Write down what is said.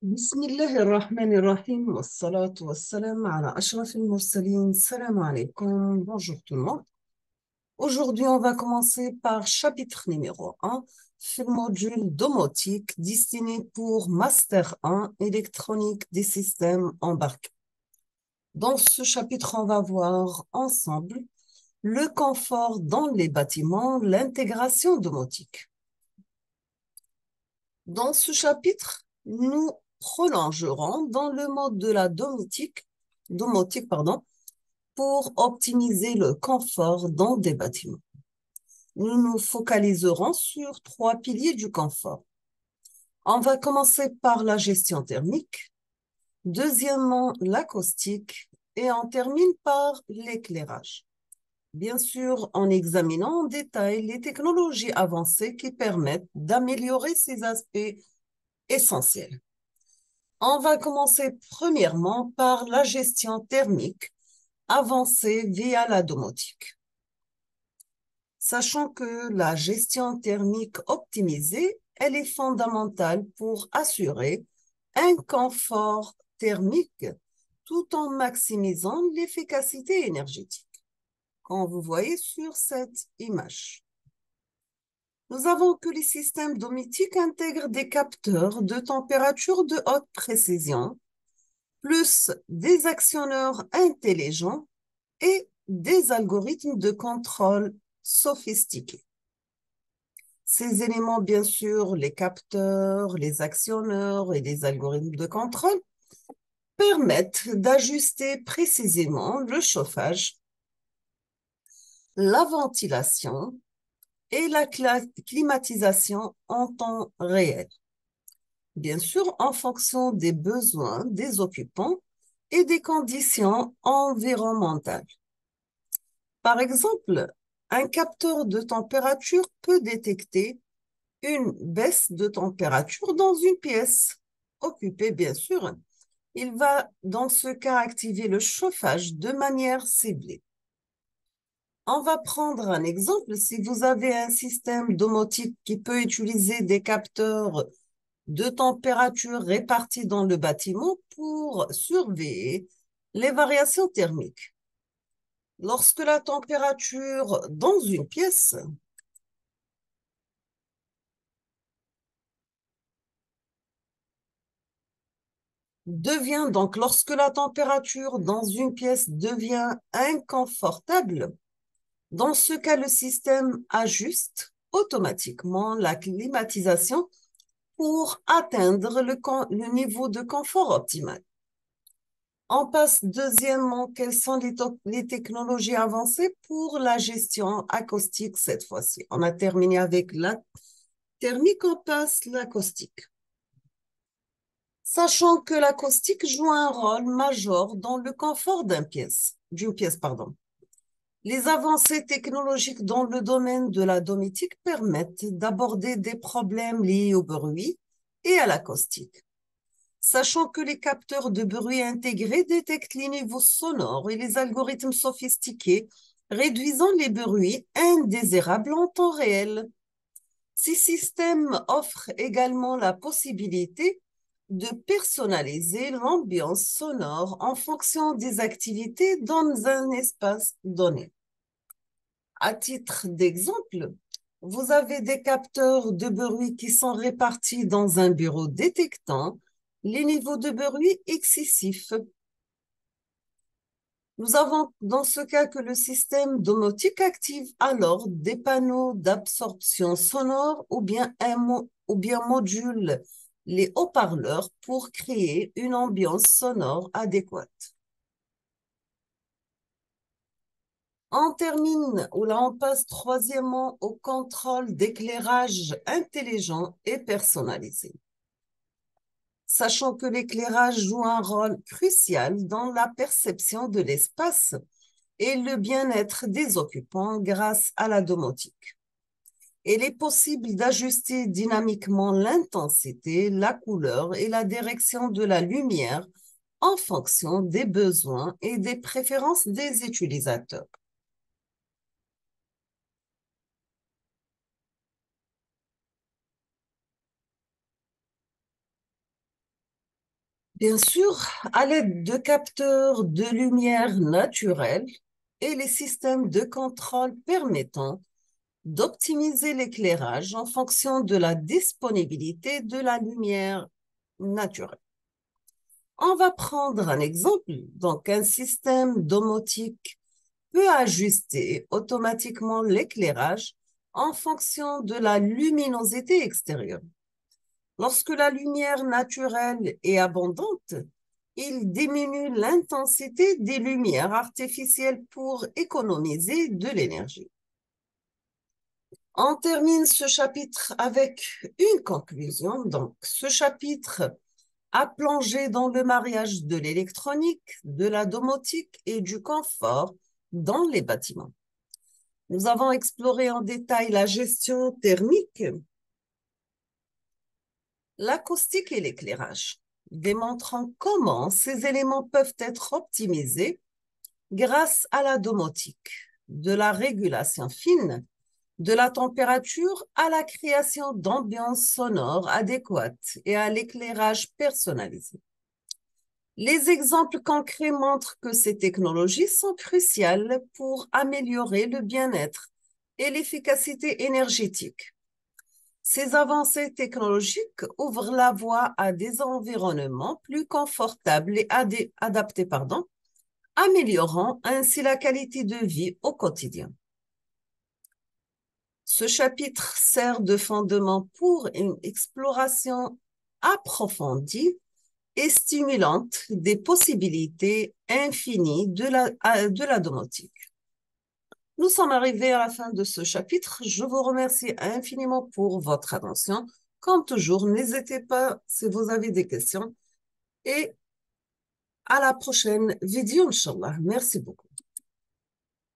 بسم الله الرحمن الرحيم والصلاة والسلام على أشرف المرسلين. Salam alaikum. Bonjour tout le monde. Aujourd'hui, on va commencer par chapitre numéro 1, le module domotique destiné pour Master 1, électronique des systèmes embarqués. Dans ce chapitre, on va voir ensemble le confort dans les bâtiments, l'intégration domotique. Dans ce chapitre, nous prolongerons dans le mode de la domotique, pour optimiser le confort dans des bâtiments. Nous nous focaliserons sur 3 piliers du confort. On va commencer par la gestion thermique, deuxièmement l'acoustique et on termine par l'éclairage. Bien sûr, en examinant en détail les technologies avancées qui permettent d'améliorer ces aspects essentiels. On va commencer premièrement par la gestion thermique avancée via la domotique. Sachant que la gestion thermique optimisée, elle est fondamentale pour assurer un confort thermique tout en maximisant l'efficacité énergétique, comme vous voyez sur cette image. Nous avons que les systèmes domotiques intègrent des capteurs de température de haute précision, plus des actionneurs intelligents et des algorithmes de contrôle sophistiqués. Ces éléments, bien sûr, les capteurs, les actionneurs et les algorithmes de contrôle permettent d'ajuster précisément le chauffage, la ventilation et la climatisation en temps réel. Bien sûr, en fonction des besoins des occupants et des conditions environnementales. Par exemple, un capteur de température peut détecter une baisse de température dans une pièce occupée, bien sûr. Il va, dans ce cas, activer le chauffage de manière ciblée. On va prendre un exemple. Si vous avez un système domotique qui peut utiliser des capteurs de température répartis dans le bâtiment pour surveiller les variations thermiques. Lorsque la température dans une pièce lorsque la température dans une pièce devient inconfortable, dans ce cas, le système ajuste automatiquement la climatisation pour atteindre le niveau de confort optimal. On passe deuxièmement, quelles sont les technologies avancées pour la gestion acoustique cette fois-ci. On a terminé avec la thermique, on passe l'acoustique. Sachant que l'acoustique joue un rôle majeur dans le confort d'une pièce. Les avancées technologiques dans le domaine de la domotique permettent d'aborder des problèmes liés au bruit et à l'acoustique. Sachant que les capteurs de bruit intégrés détectent les niveaux sonores et les algorithmes sophistiqués réduisant les bruits indésirables en temps réel. Ces systèmes offrent également la possibilité de personnaliser l'ambiance sonore en fonction des activités dans un espace donné. À titre d'exemple, vous avez des capteurs de bruit qui sont répartis dans un bureau détectant les niveaux de bruit excessifs. Nous avons dans ce cas que le système domotique active alors des panneaux d'absorption sonore ou bien module les haut-parleurs pour créer une ambiance sonore adéquate. On termine, ou là on passe troisièmement au contrôle d'éclairage intelligent et personnalisé. Sachant que l'éclairage joue un rôle crucial dans la perception de l'espace et le bien-être des occupants grâce à la domotique. Il est possible d'ajuster dynamiquement l'intensité, la couleur et la direction de la lumière en fonction des besoins et des préférences des utilisateurs. Bien sûr, à l'aide de capteurs de lumière naturelle et les systèmes de contrôle permettant d'optimiser l'éclairage en fonction de la disponibilité de la lumière naturelle. On va prendre un exemple. Donc, un système domotique peut ajuster automatiquement l'éclairage en fonction de la luminosité extérieure. Lorsque la lumière naturelle est abondante, il diminue l'intensité des lumières artificielles pour économiser de l'énergie. On termine ce chapitre avec une conclusion. Donc, ce chapitre a plongé dans le mariage de l'électronique, de la domotique et du confort dans les bâtiments. Nous avons exploré en détail la gestion thermique, l'acoustique et l'éclairage, démontrant comment ces éléments peuvent être optimisés grâce à la domotique, de la régulation fine, de la température à la création d'ambiances sonores adéquates et à l'éclairage personnalisé. Les exemples concrets montrent que ces technologies sont cruciales pour améliorer le bien-être et l'efficacité énergétique. Ces avancées technologiques ouvrent la voie à des environnements plus confortables et adaptés, améliorant ainsi la qualité de vie au quotidien. Ce chapitre sert de fondement pour une exploration approfondie et stimulante des possibilités infinies de la domotique. Nous sommes arrivés à la fin de ce chapitre. Je vous remercie infiniment pour votre attention. Comme toujours, n'hésitez pas si vous avez des questions et à la prochaine vidéo, Inch'Allah. Merci beaucoup.